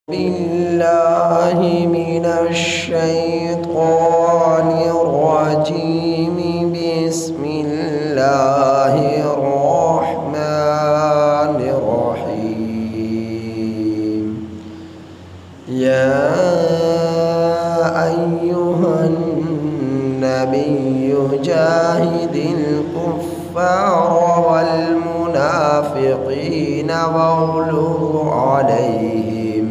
بالله من الشيطان الرجيم. بسم الله الرحمن الرحيم. يا أيها النبي جاهد الكفار والمنافقين واغلظ عليهم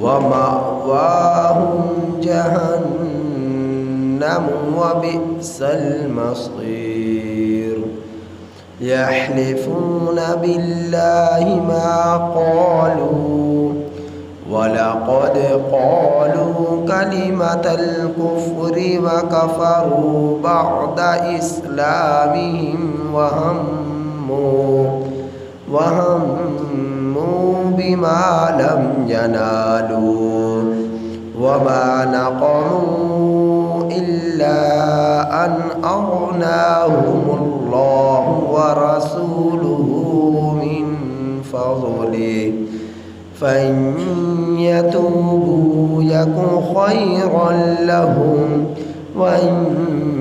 ومأواهم جهنم وبئس المصير. يحلفون بالله ما قالوا ولقد قالوا كلمة الكفر وكفروا بعد إسلامهم وهموا بما لم ينالوا وما نقموا إلا أن أغناهم الله ورسوله من فضله فإن يتوبوا يك خيرا لهم وإن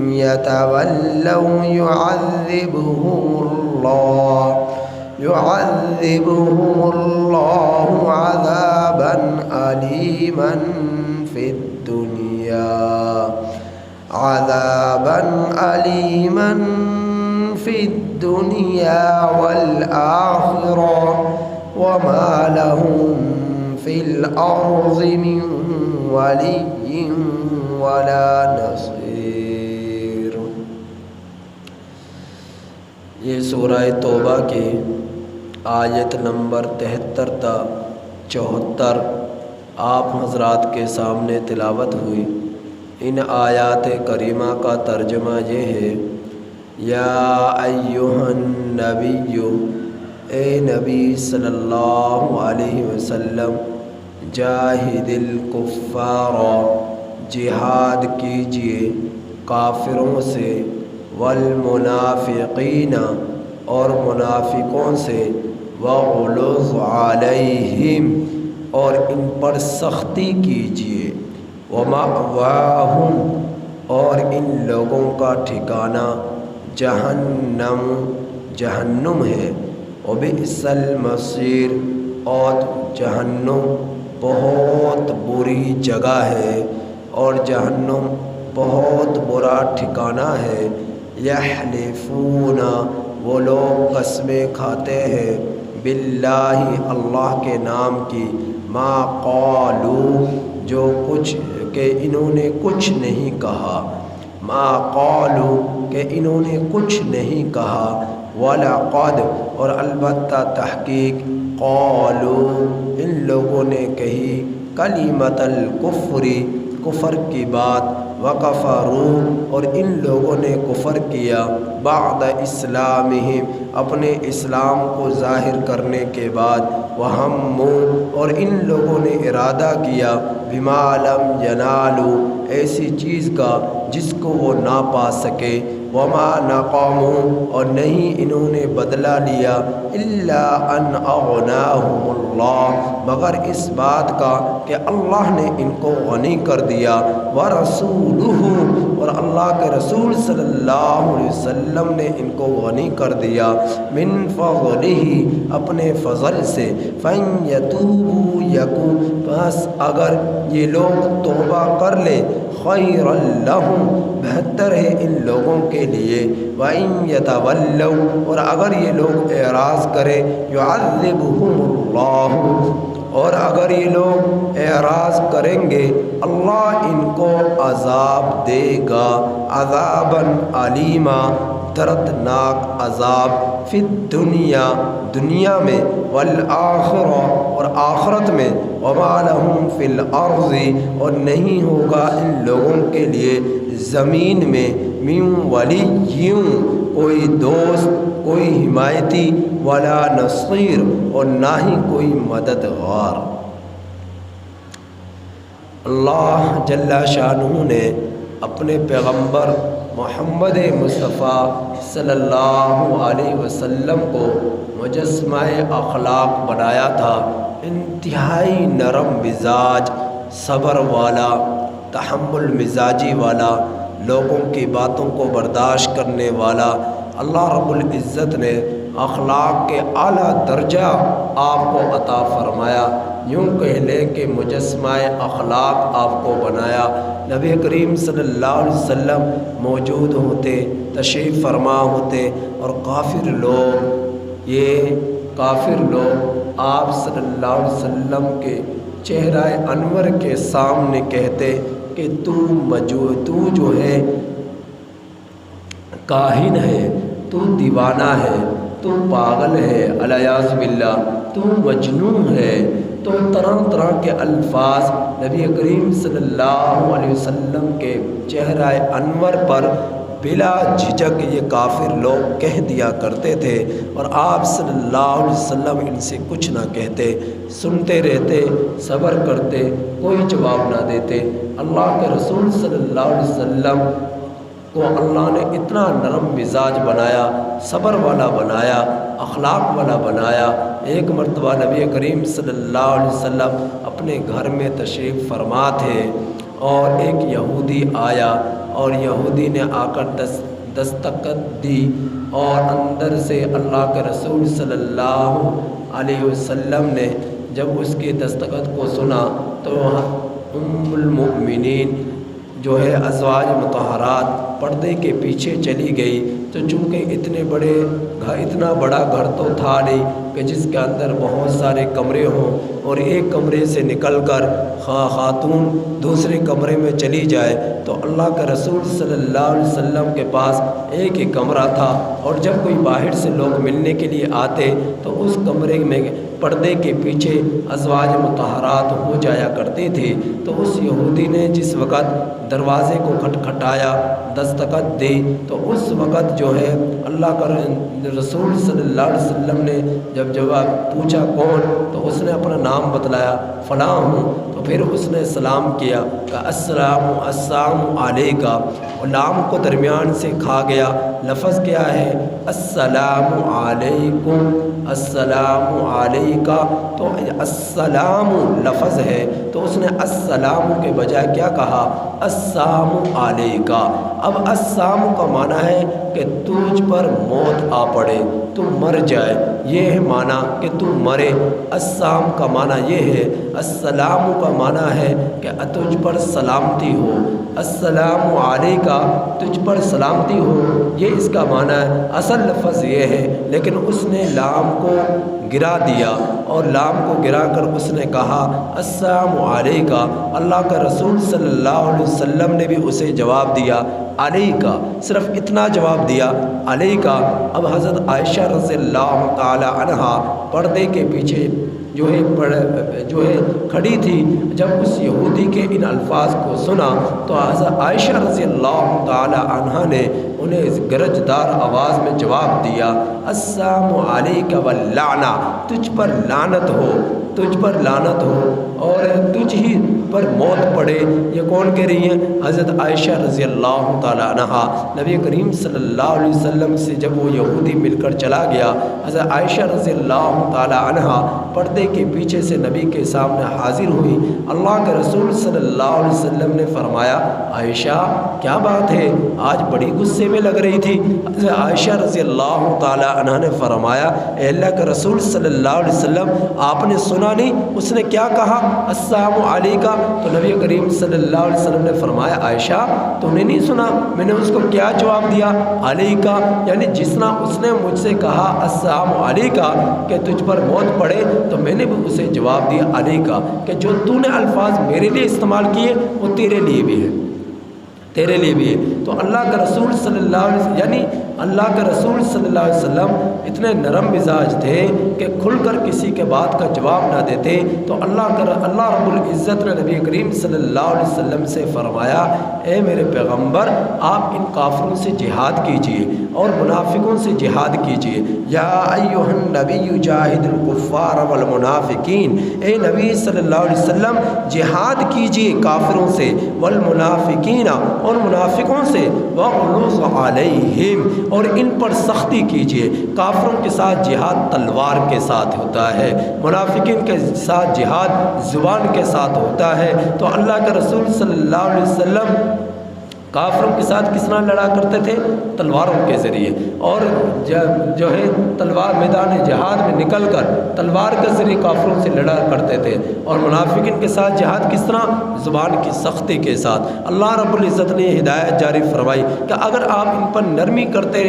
يتولوا يعذبهم الله عذابا أليما في الدنيا والآخرة وما لهم في الأرض من ولي ولا نصير. یہ سورہ توبہ کی آیت نمبر 73 تا 74 آپ حضرات کے سامنے تلاوت ہوئی. ان آیات کریمہ کا ترجمہ یہ ہے: یا ایھا النبی، اے نبی صلی اللہ علیہ وسلم، جاہد الکفار، جہاد کیجئے کافروں سے، والمنافقین، اور منافقوں سے، وغلظ علیہم، اور ان پر سختی کیجئے، ومأواہم، اور ان لوگوں کا ٹھکانہ جہنم ہے، وبئس المصیر، اور جہنم بہت بری جگہ ہے، اور جہنم بہت برا ٹھکانہ ہے. یحلفون، وہ لوگ قسمیں کھاتے ہیں، باللہ، اللہ کے نام کی، ما قالوا، جو کچھ کہ انہوں نے کچھ نہیں کہا، ما قالوا، کہ انہوں نے کچھ نہیں کہا، وَلَقَدْ، اور البتہ تحقیق، قالوا، ان لوگوں نے کہی، کلمۃ الکفر، کفر کی بات، وَكَفَرُوا، اور ان لوگوں نے کفر کیا، بعد اسلامہم، اپنے اسلام کو ظاہر کرنے کے بعد، وَهَمُّوا، اور ان لوگوں نے ارادہ کیا، بِمَا لَمْ يَنَالُوا، ایسی چیز کا جس کو وہ نہ پا سکے، وَمَا نَقَمُوا، اور نہیں انہوں نے بدلہ لیا، إِلَّا أَنْ أَغْنَاهُمُ اللَّهُ، مگر اس بات کا کہ اللہ نے ان کو غنی کر دیا، وَرَسُولُهُ، اور اللہ کے رسول صلی اللہ علیہ وسلم نے ان کو غنی کر دیا، من فضلہ، اپنے فضل سے، فَإِن يَتُوبُوا يَكُ، بس اگر یہ لوگ توبہ کر لیں، خَيْرًا لَهُمْ، بہتر ہے ان لوگوں کے لیے، وَإِن يَتَوَلَّوْا، اور اگر یہ لوگ اعراض کریں، يُعَذِّبُهُمُ اللَّهُ، اور اگر یہ لوگ اعراض کریں گے اللہ ان کو عذاب دے گا، عذاباً علیما، دردناک عذاب، فی الدنیا، دنیا میں، والآخرہ، اور آخرت میں، وما لہم فی الارض، اور نہیں ہوگا ان لوگوں کے لیے زمین میں، من ولی، کوئی دوست، کوئی حمایتی، ولا نصیر، اور نہ ہی کوئی مددگار. اللہ جل شانہ نے اپنے پیغمبر محمد مصطفیٰ صلی اللہ علیہ وسلم کو مجسمہ اخلاق بنایا تھا، انتہائی نرم مزاج، صبر والا، تحمل مزاجی والا، لوگوں کی باتوں کو برداشت کرنے والا۔ اللہ رب العزت نے اخلاق کے اعلیٰ درجہ آپ کو عطا فرمایا، یوں کہہ لیں کہ مجسمہ اخلاق آپ کو بنایا۔ نبی کریم صلی اللہ علیہ وسلم موجود ہوتے، تشریف فرما ہوتے، اور کافر لوگ آپ صلی اللہ علیہ وسلم کے چہرہ انور کے سامنے کہتے کہ تو جو ہے کاہن ہے، تو دیوانہ ہے، تو پاگل ہے، الیاذ باللہ، تو مجنون ہے۔ تو طرح طرح کے الفاظ نبی کریم صلی اللہ علیہ وسلم کے چہرہ انور پر بلا جھجک یہ کافر لوگ کہہ دیا کرتے تھے، اور آپ صلی اللہ علیہ وسلم ان سے کچھ نہ کہتے، سنتے رہتے، صبر کرتے، کوئی جواب نہ دیتے۔ اللہ کے رسول صلی اللہ علیہ وسلم کو اللہ نے اتنا نرم مزاج بنایا، صبر والا بنایا، اخلاق والا بنایا۔ ایک مرتبہ نبی کریم صلی اللہ علیہ وسلم اپنے گھر میں تشریف فرما تھے، اور ایک یہودی آیا، اور یہودی نے آ کر دستخط دی، اور اندر سے اللہ کے رسول صلی اللہ علیہ وسلم نے جب اس کی دستخط کو سنا تو ام المؤمنین جو ہے ازواج مطہرات پردے کے پیچھے چلی گئی۔ تو چونکہ اتنا بڑا گھر تو تھا نہیں کہ جس کے اندر بہت سارے کمرے ہوں، اور ایک کمرے سے نکل کر خاتون دوسرے کمرے میں چلی جائے، تو اللہ کے رسول صلی اللہ علیہ وسلم کے پاس ایک ہی کمرہ تھا، اور جب کوئی باہر سے لوگ ملنے کے لیے آتے تو اس کمرے میں پردے کے پیچھے ازواج مطہرات ہو جایا کرتی تھی۔ تو اس یہودی نے جس وقت دروازے کو کھٹکھٹایا، دستخط دی، تو اس وقت جو ہے اللہ کا رسول صلی اللہ علیہ وسلم نے جب جواب پوچھا کون، تو اس نے اپنا نام بتلایا، فلاں ہوں۔ تو پھر اس نے سلام کیا کہ السلام علیکہ، اور نام کو درمیان سے کھا گیا۔ لفظ کیا ہے؟ السلام علیکم، السلام علیکہ۔ تو السلام لفظ ہے، تو اس نے السلام کے بجائے کیا کہا؟ السلام علیکہ۔ اب السلام کا معنی ہے کہ تجھ پر موت آ پڑے، تو مر جائے، یہ ہے معنی کہ تو مرے۔ السلام کا معنی یہ ہے، السلام کا معنی ہے کہ تجھ پر سلامتی ہو، السلام علیکہ، تجھ پر سلامتی ہو، یہ اس کا معنی ہے۔ اصل لفظ یہ ہے، لیکن اس نے لام کو گرا دیا، اور لام کو گرا کر اس نے کہا السلام علیکہ۔ اللہ کا رسول صلی اللہ علیہ وسلم نے بھی اسے جواب دیا علیکہ، صرف اتنا جواب دیا علیکہ۔ اب حضرت عائشہ رضی اللہ تعالی عنہا پردے کے پیچھے جو ہے کھڑی تھی، جب اس یہودی کے ان الفاظ کو سنا تو حضرت عائشہ رضی اللہ تعالی عنہا نے انہیں گرجدار آواز میں جواب دیا السلام علیکہ واللعنہ، تجھ پر لعنت ہو، تجھ پر لعنت ہو، اور تجھ ہی پر موت پڑے۔ یہ کون کہہ رہی ہیں؟ حضرت عائشہ رضی اللہ تعالی عنہا۔ نبی کریم صلی اللہ علیہ وسلم سے جب وہ یہودی مل کر چلا گیا، حضرت عائشہ رضی اللہ تعالی عنہا پردے کے پیچھے سے نبی کے سامنے حاضر ہوئی۔ اللہ کے رسول صلی اللہ علیہ وسلم نے فرمایا عائشہ کیا بات ہے، آج بڑی غصے میں لگ رہی تھی۔ حضرت عائشہ رضی اللہ تعالی عنہا نے فرمایا اے اللہ کے رسول صلی اللہ علیہ وسلم، آپ نے سنا نہیں اس نے کیا کہا السلام علیکہ؟ تو نبی کریم صلی اللہ علیہ وسلم نے فرمایا عائشہ تو نے نہیں سنا میں نے اس کو کیا جواب دیا؟ علیکہ، یعنی جس طرح اس نے مجھ سے کہا السلام علیکہ کہ تجھ پر موت پڑے، تو میں نے بھی اسے جواب دیا علیکہ کہ جو تو نے الفاظ میرے لیے استعمال کیے وہ تیرے لیے بھی ہے، تیرے لیے بھی ہے۔ تو اللہ کا رسول صلی اللہ علیہ وسلم یعنی اللہ کے رسول صلی اللہ علیہ وسلم اتنے نرم مزاج تھے کہ کھل کر کسی کے بات کا جواب نہ دیتے، تو اللہ رب العزت نے نبی کریم صلی اللہ علیہ وسلم سے فرمایا، اے میرے پیغمبر آپ ان کافروں سے جہاد کیجئے اور منافقوں سے جہاد کیجئے۔ یا ایھا النبی جاہد الکفار والمنافقین، اے نبی صلی اللہ علیہ وسلم جہاد کیجئے کافروں سے، والمنافقین اور منافقوں سے، وغلظ علیہم اور ان پر سختی کیجئے۔ کافروں کے ساتھ جہاد تلوار کے ساتھ ہوتا ہے، منافقین کے ساتھ جہاد زبان کے ساتھ ہوتا ہے۔ تو اللہ کے رسول صلی اللہ علیہ وسلم کافروں کے ساتھ کس طرح لڑا کرتے تھے؟ تلواروں کے ذریعے، اور جو ہے تلوار میدان جہاد میں نکل کر تلوار کے ذریعے کافروں سے لڑا کرتے تھے۔ اور منافقین کے ساتھ جہاد کس طرح؟ زبان کی سختی کے ساتھ۔ اللہ رب العزت نے یہ ہدایت جاری فرمائی کہ اگر آپ ان پر نرمی کرتے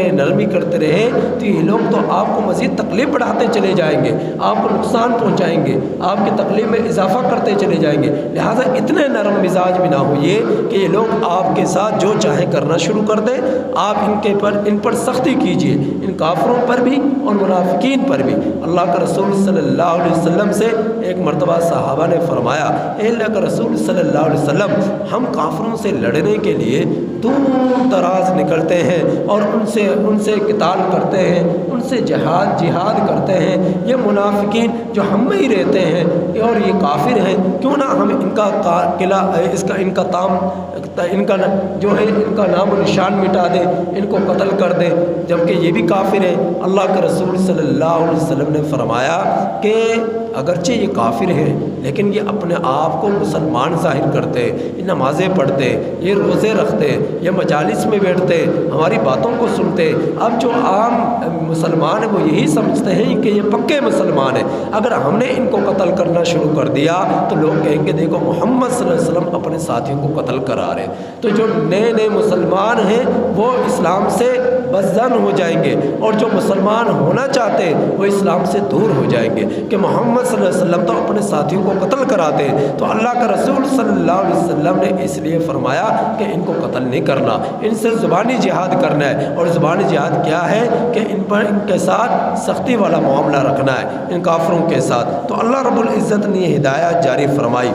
رہے تو یہ لوگ تو آپ کو مزید تکلیف بڑھاتے چلے جائیں گے، آپ کو نقصان پہنچائیں گے، آپ کی تکلیف میں اضافہ کرتے چلے جائیں گے۔ لہٰذا اتنے نرم مزاج بھی نہ ہوئے کہ یہ لوگ آپ کے ساتھ جو چاہے کرنا شروع کر دیں۔ آپ ان پر سختی کیجئے، ان کافروں پر بھی اور منافقین پر بھی۔ اللہ کا رسول صلی اللہ علیہ وسلم سے ایک مرتبہ صحابہ نے فرمایا، اے اللہ کا رسول صلی اللہ علیہ وسلم ہم کافروں سے لڑنے کے لیے دور دراز نکلتے ہیں اور ان سے قتال کرتے ہیں، ان سے جہاد کرتے ہیں۔ یہ منافقین جو ہم میں ہی رہتے ہیں اور یہ کافر ہیں، کیوں نہ ہم ان کا ان کا نام و نشان مٹا دیں، ان کو قتل کر دیں، جبکہ یہ بھی کافر ہیں۔ اللہ کے رسول صلی اللہ علیہ وسلم نے فرمایا کہ اگرچہ یہ کافر ہیں لیکن یہ اپنے آپ کو مسلمان ظاہر کرتے، یہ نمازیں پڑھتے، یہ روزے رکھتے، یہ مجالس میں بیٹھتے، ہماری باتوں کو سنتے۔ اب جو عام مسلمان ہیں وہ یہی سمجھتے ہیں کہ یہ پکے مسلمان ہیں۔ اگر ہم نے ان کو قتل کرنا شروع کر دیا تو لوگ کہیں گے دیکھو محمد صلی اللہ علیہ وسلم اپنے ساتھیوں کو قتل کرا رہے۔ تو جو نئے مسلمان ہیں وہ اسلام سے بدظن ہو جائیں گے، اور جو مسلمان ہونا چاہتے ہیں وہ اسلام سے دور ہو جائیں گے کہ محمد صلی اللہ علیہ وسلم تو اپنے ساتھیوں کو قتل کراتے ہیں۔ تو اللہ کا رسول صلی اللہ علیہ وسلم نے اس لیے فرمایا کہ ان کو قتل نہیں کرنا، ان سے زبانی جہاد کرنا ہے۔ اور زبانی جہاد کیا ہے کہ ان کے ساتھ سختی والا معاملہ رکھنا ہے، ان کافروں کے ساتھ۔ تو اللہ رب العزت نے یہ ہدایت جاری فرمائی۔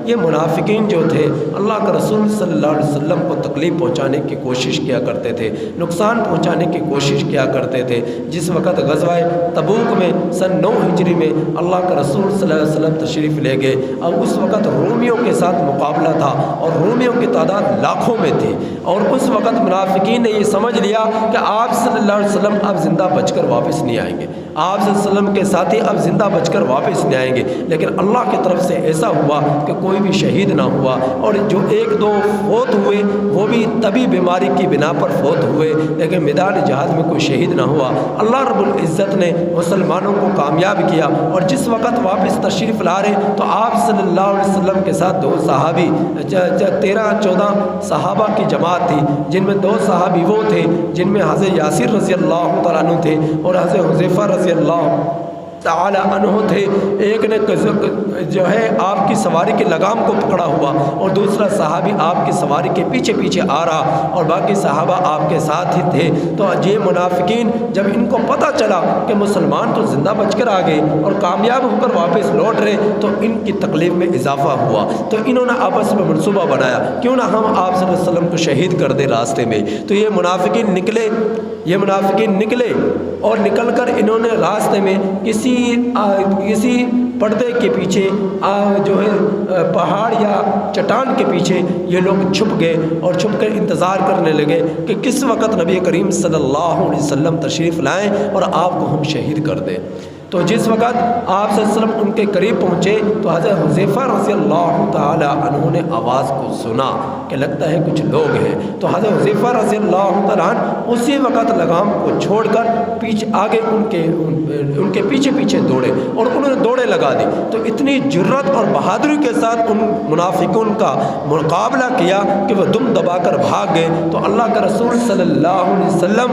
یہ منافقین جو تھے اللہ کے رسول صلی اللہ علیہ وسلم کو تکلیف پہنچانے کی کوشش کیا کرتے تھے، نقصان پہنچانے کی کوشش کیا کرتے تھے۔ جس وقت غزوہ تبوک میں سن 9 ہجری میں اللہ کے رسول صلی اللہ علیہ وسلم تشریف لے گئے، اور اس وقت رومیوں کے ساتھ مقابلہ تھا اور رومیوں کی تعداد لاکھوں میں تھی، اور اس وقت منافقین نے یہ سمجھ لیا کہ آپ صلی اللہ علیہ وسلم اب زندہ بچ کر واپس نہیں آئیں گے، آپ صلی اللہ علیہ وسلم کے ساتھی اب زندہ بچ کر واپس نہیں آئیں گے۔ لیکن اللہ کی طرف سے ایسا ہوا کہ کوئی بھی شہید نہ ہوا، اور جو 1-2 فوت ہوئے وہ بھی طبی بیماری کی بنا پر فوت ہوئے، لیکن میدان جہاد میں کوئی شہید نہ ہوا۔ اللہ رب العزت نے مسلمانوں کو کامیاب کیا، اور جس وقت واپس تشریف لا رہے تو آپ صلی اللہ علیہ وسلم کے ساتھ 2 صحابی 13-14 صحابہ کی جماعت تھی، جن میں 2 صحابی وہ تھے جن میں حضرت یاسر رضی اللہ تعالیٰ عنہ تھے اور حضرت حذیفہ رضی اللہ تعالی عنہ تھے۔ ایک نے جو ہے آپ کی سواری کے لگام کو پکڑا ہوا، اور دوسرا صحابی آپ کی سواری کے پیچھے آ رہا، اور باقی صحابہ آپ کے ساتھ ہی تھے۔ تو یہ منافقین جب ان کو پتہ چلا کہ مسلمان تو زندہ بچ کر آ گئے اور کامیاب ہو کر واپس لوٹ رہے، تو ان کی تکلیف میں اضافہ ہوا۔ تو انہوں نے آپس میں منصوبہ بنایا، کیوں نہ ہم آپ صلی اللہ علیہ وسلم کو شہید کر دیں راستے میں۔ تو یہ منافقین نکلے اور نکل کر انہوں نے راستے میں کسی پردے کے پیچھے جو ہے پہاڑ یا چٹان کے پیچھے یہ لوگ چھپ گئے، اور چھپ کر انتظار کرنے لگے کہ کس وقت نبی کریم صلی اللہ علیہ وسلم تشریف لائیں اور آپ کو ہم شہید کر دیں۔ تو جس وقت آپ صلی اللہ علیہ وسلم ان کے قریب پہنچے تو حضرت حذیفہ رضی اللہ تعالی عنہ نے آواز کو سنا کہ لگتا ہے کچھ لوگ ہیں۔ تو حضرت حذیفہ رضی اللہ تعالی عنہ اسی وقت لگام کو چھوڑ کر آگے ان کے پیچھے دوڑے، اور انہوں نے دوڑے لگا دی۔ تو اتنی جرت اور بہادری کے ساتھ ان منافقون کا مقابلہ کیا کہ وہ دم دبا کر بھاگ گئے۔ تو اللہ کے رسول صلی اللہ علیہ وسلم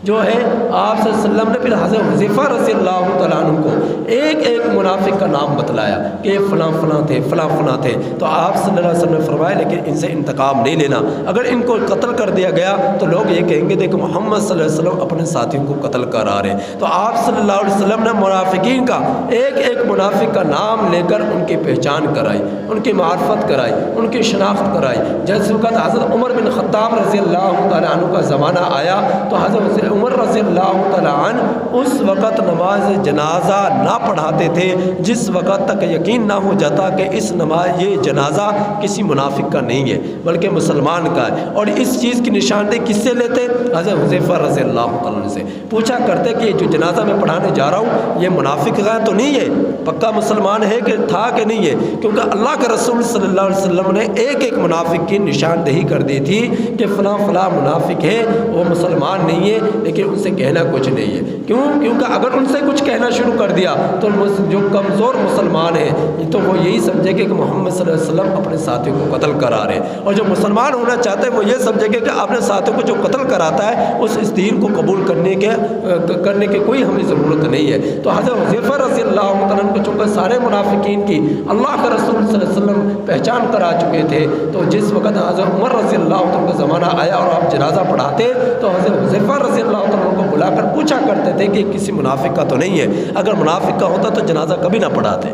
جو ہے آپ صلی اللہ علیہ وسلم نے پھر حضرت حذیفہ رضی اللہ تعالیٰ عنہ کو ایک ایک منافق کا نام بتلایا کہ فلاں فلاں تھے، فلاں فلاں تھے. تو آپ صلی اللہ علیہ وسلم نے فرمایا لیکن ان سے انتقام نہیں لینا. اگر ان کو قتل کر دیا گیا تو لوگ یہ کہیں گے دیکھو محمد صلی اللہ علیہ وسلم اپنے ساتھیوں کو قتل کر آ رہے ہیں. تو آپ صلی اللہ علیہ وسلم نے منافقین کا ایک ایک منافق کا نام لے کر ان کی پہچان کرائی، ان کی معرفت کرائی، ان کی شناخت کرائی. جس وقت حضرت عمر بن خطاب رضی اللہ تعالیٰ عنہ کا زمانہ آیا تو حضرت عمر رضی اللہ تعالیٰ عنہ اس وقت نماز جنازہ نہ پڑھاتے تھے جس وقت تک یقین نہ ہو جاتا کہ اس نماز یہ جنازہ کسی منافق کا نہیں ہے بلکہ مسلمان کا ہے. اور اس چیز کی نشاندہی کس سے لیتے؟ حضرت حذیفہ رضی اللہ تعالیٰ عنہ سے پوچھا کرتے کہ یہ جو جنازہ میں پڑھانے جا رہا ہوں یہ منافق کا تو نہیں ہے، پکا مسلمان ہے کہ تھا کہ نہیں ہے؟ کیونکہ اللہ کے رسول صلی اللہ علیہ وسلم نے ایک ایک منافق کی نشاندہی کر دی تھی کہ فلاں فلاں منافق ہے، وہ مسلمان نہیں ہے لیکن ان سے کہنا کچھ نہیں ہے. کیوں؟ کیونکہ اگر ان سے کچھ کہنا شروع کر دیا تو جو کمزور مسلمان ہیں تو وہ یہی سمجھے گے کہ محمد صلی اللہ علیہ وسلم اپنے ساتھیوں کو قتل کرا رہے ہیں، اور جو مسلمان ہونا چاہتے ہیں وہ یہ سمجھے گے کہ اپنے ساتھیوں کو جو قتل کراتا ہے اس دین کو قبول کرنے کے کوئی ہمیں ضرورت نہیں ہے. تو حضرت حذیفہ رضی اللہ عنہ کو چونکہ سارے منافقین کی اللہ کے رسول صلی اللہ علیہ وسلم پہچان کرا چکے تھے، تو جس وقت حضرت عمر رضی اللہ عنہ کا زمانہ آیا اور آپ جنازہ پڑھاتے تو حضرت حذیفہ رضی اللہ عنہ کو بلا کر پوچھا کرتے تھے کہ کسی منافق کا تو نہیں ہے. اگر منافق کا ہوتا تو جنازہ کبھی نہ پڑھاتے،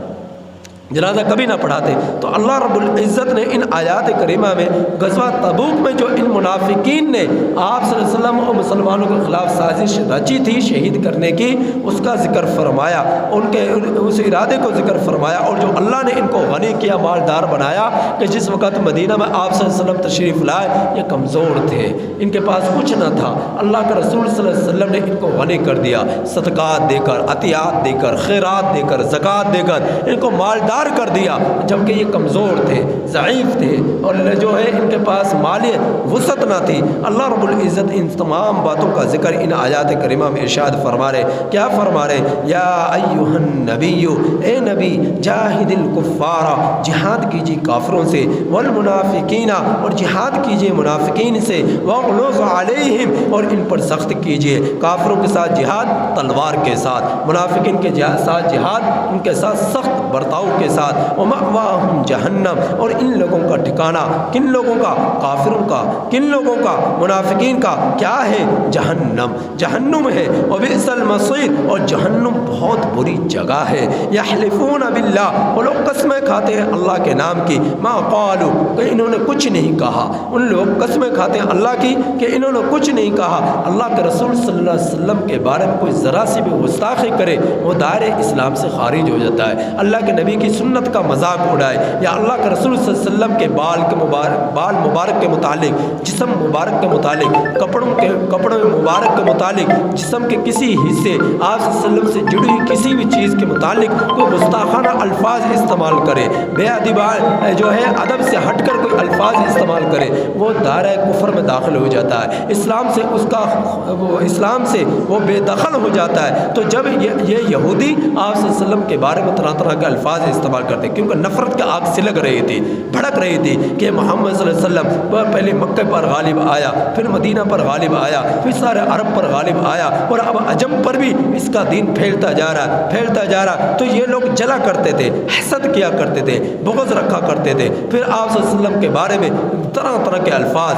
جنازہ کبھی نہ پڑھاتے. تو اللہ رب العزت نے ان آیات کریمہ میں غزوہ تبوک میں جو ان منافقین نے آپ صلی اللہ علیہ وسلم اور مسلمانوں کے خلاف سازش رچی تھی شہید کرنے کی، اس کا ذکر فرمایا، ان کے اس ارادے کو ذکر فرمایا. اور جو اللہ نے ان کو غنی کیا، مالدار بنایا کہ جس وقت مدینہ میں آپ صلی اللہ علیہ وسلم تشریف لائے یہ کمزور تھے، ان کے پاس کچھ نہ تھا. اللہ کے رسول صلی اللہ علیہ وسلم نے ان کو غنی کر دیا، صدقات دے کر، عطیات دے کر، خیرات دے کر، زکوٰۃ دے کر ان کو مالدار کر دیا، جبکہ یہ کمزور تھے، ضعیف تھے اور جو ہے ان کے پاس مالی وسعت نہ تھی. اللہ رب العزت ان تمام باتوں کا ذکر ان آیات کریمہ میں ارشاد فرما رہے. کیا فرما رہے؟ یا ایھا النبی، اے نبی، جاہد الکفار، جہاد کیجیے کافروں سے، والمنافقین، اور جہاد کیجیے منافقین سے، واغلظ علیہم، اور ان پر سخت کیجیے. کافروں کے ساتھ جہاد تلوار کے ساتھ، منافقین کے ساتھ جہاد ان کے ساتھ سخت برتاؤ کے ساتھ. ومأواہم جہنم، اور ان لوگوں کا ٹھکانہ کن لوگوں کا؟ کافروں کا. کن لوگوں کا؟ منافقین کا. کیا ہے؟ جہنم، جہنم ہے. وبئس المصیر، اور جہنم بہت بری جگہ ہے. یحلفون باللہ، وہ لوگ قسمیں کھاتے ہیں اللہ کے نام کی، ما قالوا، کہ انہوں نے کچھ نہیں کہا. ان لوگ قسمیں کھاتے ہیں اللہ کی کہ انہوں نے کچھ نہیں کہا. اللہ کے رسول صلی اللہ علیہ وسلم کے بارے میں کوئی ذرا سی بھی گستاخی کرے وہ دائرے اسلام سے خارج ہو جاتا ہے. اللہ کے نبی کی سنت کا مذاق اڑائے یا اللہ کے رسول صلی اللہ علیہ وسلم کے بال مبارک کے متعلق، جسم مبارک کے متعلق، کپڑوں مبارک کے متعلق، جسم کے کسی حصے آپ صلی اللہ علیہ وسلم سے جڑی ہوئی کسی بھی چیز کے متعلق کوئی گستاخانہ الفاظ استعمال کرے، بے ادبانہ جو ہے ادب سے ہٹ کر کوئی الفاظ استعمال کرے، وہ دائرہ کفر میں داخل ہو جاتا ہے. اسلام سے وہ بے دخل ہو جاتا ہے. تو جب یہ یہودی آپ صلی اللہ علیہ وسلم کے بارے میں طرح طرح کے الفاظ استعمال کرتے کیونکہ نفرت کا آگ سلگ رہی تھی، بھڑک رہی تھی کہ محمد صلی اللہ علیہ وسلم پہلے مکہ پر غالب آیا، پھر مدینہ پر غالب آیا، پھر سارے عرب پر غالب آیا اور اب عجم پر بھی اس کا دین پھیلتا جا رہا. تو یہ لوگ جلا کرتے تھے، حسد کیا کرتے تھے، بغض رکھا کرتے تھے. پھر آپ صلی اللہ علیہ وسلم کے بارے میں طرح طرح کے الفاظ،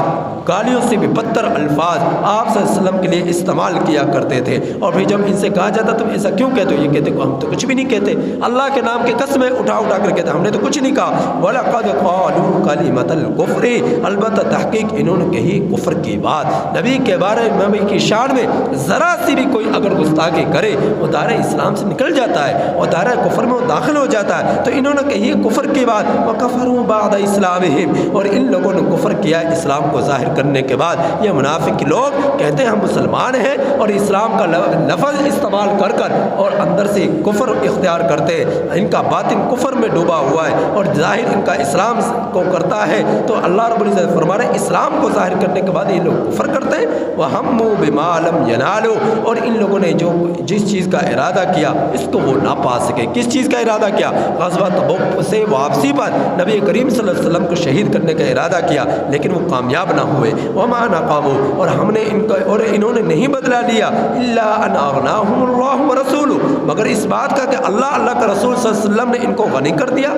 گالیوں سے بھی بدتر الفاظ آپ صلی اللہ علیہ وسلم کے لیے استعمال کیا کرتے تھے. اور پھر جب ان سے کہا جاتا تم ایسا کیوں کہتے ہو؟ یہ کہتے کہ ہم تو کچھ بھی نہیں کہتے، اللہ کے نام کے قسمیں اٹھا کر کہتے ہم نے تو کچھ نہیں کہا. وَلَقَدْ قَالُوا كَلِمَةَ الْكُفْرِ، البتہ تحقیق انہوں نے کہی کفر کی بات. نبی کے بارے میں، نبی کی شان میں ذرا سی بھی کوئی اگر گستاخی کرے وہ دائرہ اسلام سے نکل جاتا ہے اور دائرہ کفر میں وہ داخل ہو جاتا ہے. تو انہوں نے کہی کفر کی بات. وَكَفَرُوا بَعْدَ إِسْلَامِهِمْ، اور ان لوگوں نے کفر کیا اسلام کو ظاہر کرنے کے بعد. یہ منافق لوگ کہتے ہیں ہم مسلمان ہیں اور اسلام کا لفظ استعمال کر اور اندر سے کفر اختیار کرتے ہیں. ان کا باطن کفر میں ڈوبا ہوا ہے اور ظاہر ان کا اسلام کو کرتا ہے. تو اللہ رب العزت فرما رہے ہیں اسلام کو ظاہر کرنے کے بعد یہ لوگ کفر کرتے ہیں. وَهَمُّوا بِمَا لَمْ يَنَالُوا، اور ان لوگوں نے جس چیز کا ارادہ کیا اس کو وہ نہ پا سکے. کس چیز کا ارادہ کیا؟ غزوہ تبوک سے واپسی پر نبی کریم صلی اللہ علیہ وسلم کو شہید کرنے کا ارادہ کیا. دیا لیکن وہ کامیاب نہ ہوئے. وما نقموا اور ہم نے انہوں نے نہیں بدلہ لیا الا ان اغناهم اللہ ورسولہ مگر اس بات کا کہ اللہ کا رسول صلی اللہ علیہ وسلم نے ان کو غنی کر دیا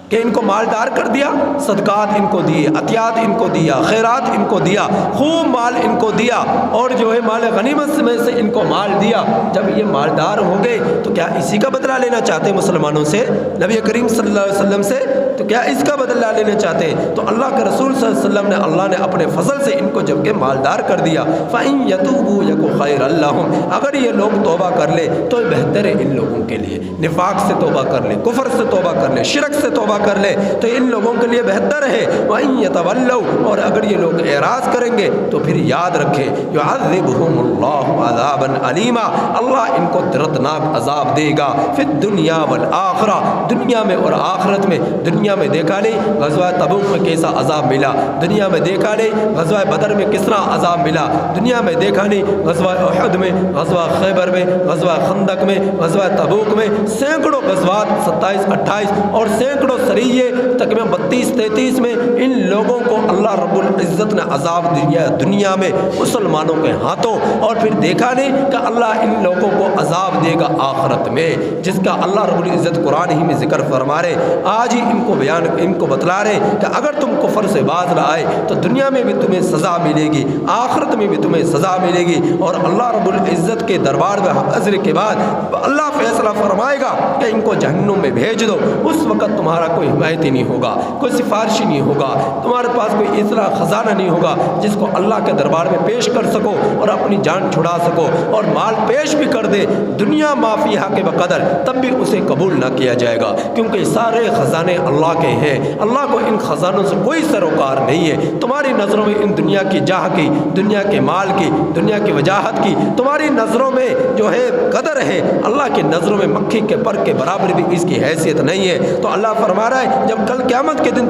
کہ ان کو مالدار کر دیا. صدقات ان کو دیے, عطیات ان کو دیا, خیرات ان کو دیا, خوب مال ان کو دیا اور جو ہے مال غنیمت میں سے ان کو مال دیا. جب یہ مالدار ہو گئے تو کیا اسی کا بدلہ لینا چاہتے ہیں مسلمانوں سے, نبی کریم صلی اللہ علیہ وسلم سے؟ تو کیا اس کا بدلہ لینا چاہتے ہیں؟ تو اللہ کے رسول صلی اللہ علیہ وسلم نے اللہ نے اپنے فضل سے ان کو جب کہ مالدار کر دیا. فَإِن يَتُوبُوا يَكُ خَيْرًا لَّهُمْ اگر یہ لوگ توبہ کر لے تو بہتر ہے ان لوگوں کے لیے. نفاق سے توبہ کر لے, کفر سے توبہ کر لے, شرک سے توبہ کر لے تو ان لوگوں کے لیے بہتر ہے. وَإِن يَتَوَلَّوْا اور اگر یہ لوگ اعراض کریں گے تو پھر یاد رکھیں يُعَذِّبْهُمُ اللَّهُ عَذَابًا عَلِيمًا اللہ ان کو دردناک عذاب دے گا. فی الدنیا والآخرہ دنیا میں اور آخرت میں. دنیا میں دیکھا نہیں غزوہ تبوک میں کیسا عذاب ملا, دنیا میں دیکھا نہیں غزوہ بدر میں کس طرح عذاب ملا, دنیا میں دیکھا نہیں غزوہ احد میں, غزوہ خیبر میں, غزوہ خندق میں, غزوہ تبوک میں, سینکڑوں غزوات 27-28 اور سینکڑوں سریے تقریباً 32-33 میں ان لوگوں کو اللہ رب العزت نے عذاب دیا دنیا میں مسلمانوں کے ہاتھوں. اور پھر دیکھا نہیں کہ اللہ ان لوگوں کو عذاب دے گا آخرت میں جس کا اللہ رب العزت قرآن ہی میں ذکر فرما رہے. آج ہی ان کو بتلا رہے کہ اگر تم کفر سے باز نہ آئے تو دنیا میں بھی تمہیں سزا ملے گی, آخرت میں بھی تمہیں سزا ملے گی. اور اللہ رب العزت کے دربار میں حاضر کے بعد اللہ فیصلہ فرمائے گا کہ ان کو جہنم میں بھیج دو. اس وقت تمہارا کوئی حمایتی نہیں ہوگا, کوئی سفارشی نہیں ہوگا, تمہارے پاس کوئی اتنا خزانہ نہیں ہوگا جس کو اللہ کے دربار میں پیش کر سکو اور اپنی جان چھڑا سکو. اور مال پیش بھی کر دے دنیا مافیہ کے بقدر تب بھی اسے قبول نہ کیا جائے گا کیونکہ سارے خزانے اللہ کے ہیں. اللہ کو ان خزانوں سے کوئی سروکار نہیں ہے. تمہاری نظروں میں ان دنیا کی جاہ کی, دنیا کے مال کی, دنیا کی وجاہت کی تمہاری نظروں میں جو ہے قدر ہے, اللہ کی نظروں میں مکھی کے پر کے برابر بھی اس کی حیثیت نہیں ہے. تو اللہ فرما رہا ہے جب کل قیامت کے دن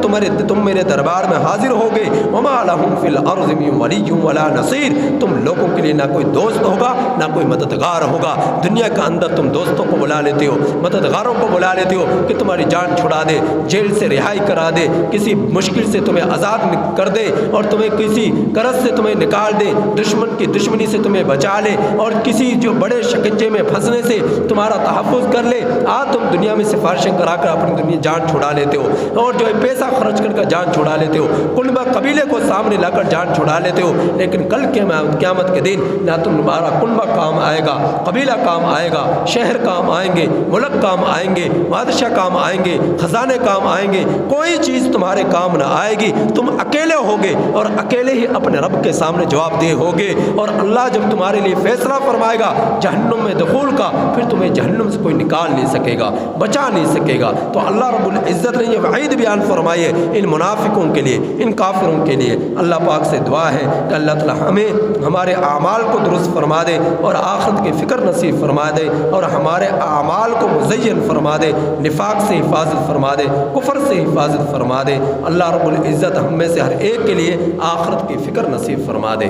تم میرے دربار میں حاضر ہوگے وما لهم فی الارض من ولی ولا نصیر تم لوگوں کے لیے نہ کوئی دوست ہوگا نہ کوئی مددگار ہوگا. دنیا کے اندر تم دوستوں کو بلا لیتے ہو, مددگاروں کو بلا لیتے ہو کہ تمہاری جان چھڑا دے, جیل سے رہائی کرا دے, کسی مشکل سے تمہیں آزاد کر دے اور تمہیں کسی قرض سے تمہیں نکال دے, دشمن کی دشمنی سے تمہیں بچا لے اور کسی جو بڑے شکنجے میں پھنسنے سے تمہارا تحفظ کر لے. آج تم دنیا میں سفارشیں کرا کر اپنی دنیا جان چھڑا لیتے ہو اور جو ہے پیسہ خرچ کر جان چھڑا لیتے ہو, کنبہ قبیلے کو سامنے لا کر جان چھڑا لیتے ہو. لیکن کل قیامت کے دن نہ تمہارا کنبہ کام آئے گا, قبیلہ کام آئے گا, شہر کام آئیں گے, ملک کام آئیں گے, بادشاہ کام آئیں گے, خزانے کام آئیں گے, کوئی چیز تمہارے کام نہ آئے گی. تم اکیلے ہوگے اور اکیلے ہی اپنے رب کے سامنے جواب دہ ہوگے. اور اللہ جب تمہارے لیے فیصلہ فرمائے گا جہنم میں دخول کا پھر تمہیں جہنم سے کوئی نکال نہیں سکے گا, بچا نہیں سکے گا. تو اللہ رب العزت نے یہ وعید بیان فرمائی ہے ان منافقوں کے لیے, ان کافروں کے لیے. اللہ پاک سے دعا ہے کہ اللہ تعالی ہمیں ہمارے اعمال کو درست فرما دے اور آخرت کی فکر نصیب فرما دے اور ہمارے اعمال کو مزین فرما دے, نفاق سے حفاظت فرما دے, کفر سے حفاظت فرما دے. اللہ رب العزت ہم میں سے ہر ایک کے لیے آخرت کی فکر نصیب فرما دے.